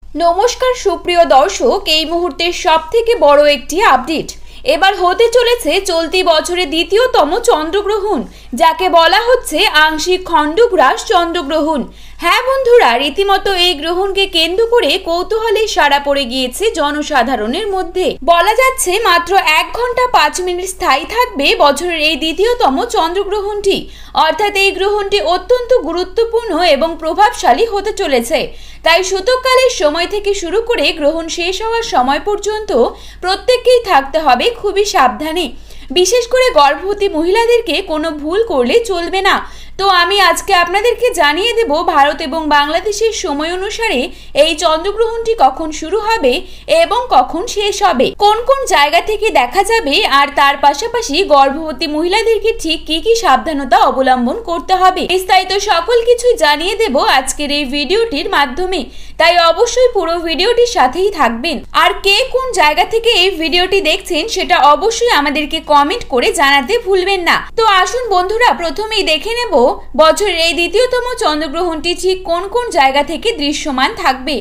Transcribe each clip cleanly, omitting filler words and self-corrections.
नमस्कार सुप्रिय दर्शक এই মুহূর্তের সবথেকে বড় একটি আপডেট এবার হতে চলেছে চলতি বছরের দ্বিতীয়তম চন্দ্রগ্রহণ যাকে বলা হচ্ছে আংশিক খণ্ডগ্রাস চন্দ্রগ্রহণ। হ্যাঁ বন্ধুরা, রীতিমতো এই গ্রহণকে কেন্দ্র করে কৌতূহলে সাড়া পড়ে গিয়েছে জনসাধারণের মধ্যে। বলা যাচ্ছে মাত্র 1 ঘন্টা 5 মিনিট স্থায়ী থাকবে বছরের এই দ্বিতীয়তম চন্দ্রগ্রহণটি। অর্থাৎ এই গ্রহণটি অত্যন্ত গুরুত্বপূর্ণ এবং প্রভাবশালী হতে চলেছে। তাই সূতককালের সময় থেকে শুরু করে গ্রহণ শেষ হওয়ার সময় পর্যন্ত প্রত্যেককেই থাকতে হবে খুবই সাবধানে। বিশেষ করে গর্ভবতী মহিলাদেরকে কোনো ভুল করলে চলবে না। তো আমি আজকে আপনাদেরকে জানিয়ে দেব ভারত এবং বাংলাদেশের সময় অনুসারে এই চন্দ্রগ্রহণটি কখন শুরু হবে এবং কখন শেষ হবে, কোন কোন জায়গা থেকে দেখা যাবে, আর তার পাশাপাশি গর্ভবতী মহিলাদেরকে ঠিক কি কি সাবধানতা অবলম্বন করতে হবে, বিস্তারিত সকল কিছুই জানিয়ে দেব আজকের এই ভিডিওটির মাধ্যমে। তাই অবশ্যই পুরো ভিডিওটির সাথেই থাকবেন। আর কে কোন জায়গা থেকে এই ভিডিওটি দেখছেন সেটা অবশ্যই আমাদেরকে কমেন্ট করে জানাতে ভুলবেন না। তো আসুন বন্ধুরা, প্রথমেই দেখে নেব বছরের এই দ্বিতীয়তম চন্দ্রগ্রহণটি ঠিক কোন কোন জায়গা থেকে দৃশ্যমান থাকবে।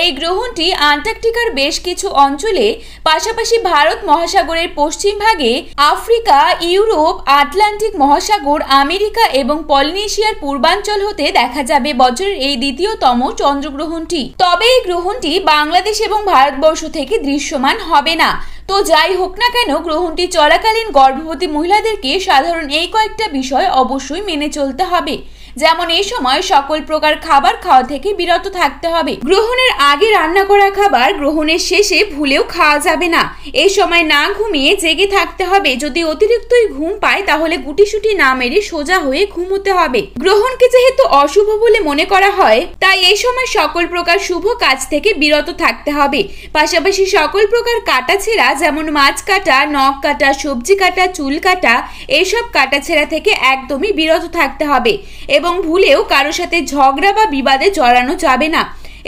এই গ্রহণটি আন্টার্কটিকার বেশ কিছু অঞ্চলে, পাশাপাশি ভারত মহাসাগরের পশ্চিম ভাগে, আফ্রিকা, ইউরোপ, আটলান্টিক মহাসাগর, আমেরিকা এবং পলিনেশিয়ার পূর্বাঞ্চল হতে দেখা যাবে বছরের এই দ্বিতীয়তম চন্দ্রগ্রহণটি। তবে এই গ্রহণটি বাংলাদেশ এবং ভারতবর্ষ থেকে দৃশ্যমান হবে না। তো যাই হোক না কেন, গ্রহণটি চলাকালীন গর্ভবতী মহিলাদেরকে সাধারণ এই কয়েকটা বিষয় অবশ্যই মেনে চলতে হবে। যেমন এই সময় সকল প্রকার খাবার খাওয়া থেকে বিরত থাকতে হবে। গ্রহণের আগে রান্না করা খাবার গ্রহণের শেষে ভুলেও খাওয়া যাবে না। এই সময় না ঘুমিয়ে জেগে থাকতে হবে। যদি অতিরিক্তই ঘুম পায় তাহলে গুটিসুটি না মেরে সোজা হয়ে ঘুমোতে হবে। গ্রহণকে যেহেতু অশুভ বলে মনে করা হয়, তাই এই সময় সকল প্রকার শুভ কাজ থেকে বিরত থাকতে হবে। পাশাপাশি সকল প্রকার কাটাছেঁড়া, যেমন মাছ কাটা, নখ কাটা, সবজি কাটা, চুল কাটা, এইসব কাটাছেঁড়া থেকে একদমই বিরত থাকতে হবে এবং ভুলেও কারো সাথে ঝগড়া বা বিবাদে জড়ানো যাবে না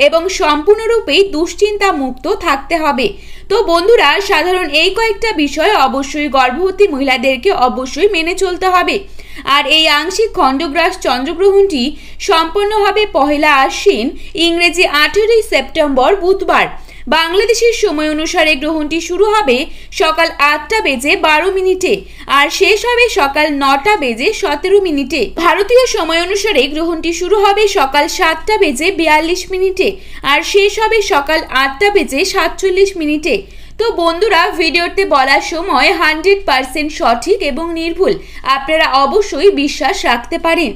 এবং সম্পূর্ণরূপেই দুশ্চিন্তা মুক্ত থাকতে হবে। তো বন্ধুরা, সাধারণ এই কয়েকটা বিষয় অবশ্যই গর্ভবতী মহিলাদেরকে অবশ্যই মেনে চলতে হবে। আর এই আংশিক খণ্ডগ্রাস চন্দ্রগ্রহণটি সম্পন্ন হবে 1 আশ্বিন, ইংরেজি 18 সেপ্টেম্বর বুধবার। বাংলাদেশের সময় অনুসারে গ্রহণটি শুরু হবে সকাল 8টা বেজে 12 মিনিটে আর শেষ হবে সকাল 9টা বেজে 17 মিনিটে। ভারতীয় সময় অনুসারে গ্রহণটি শুরু হবে সকাল 7টা বেজে 42 মিনিটে আর শেষ হবে সকাল 8টা বেজে 47 মিনিটে। তো বন্ধুরা, ভিডিওতে বলার সময় 100% সঠিক এবং নির্ভুল, আপনারা অবশ্যই বিশ্বাস রাখতে পারেন।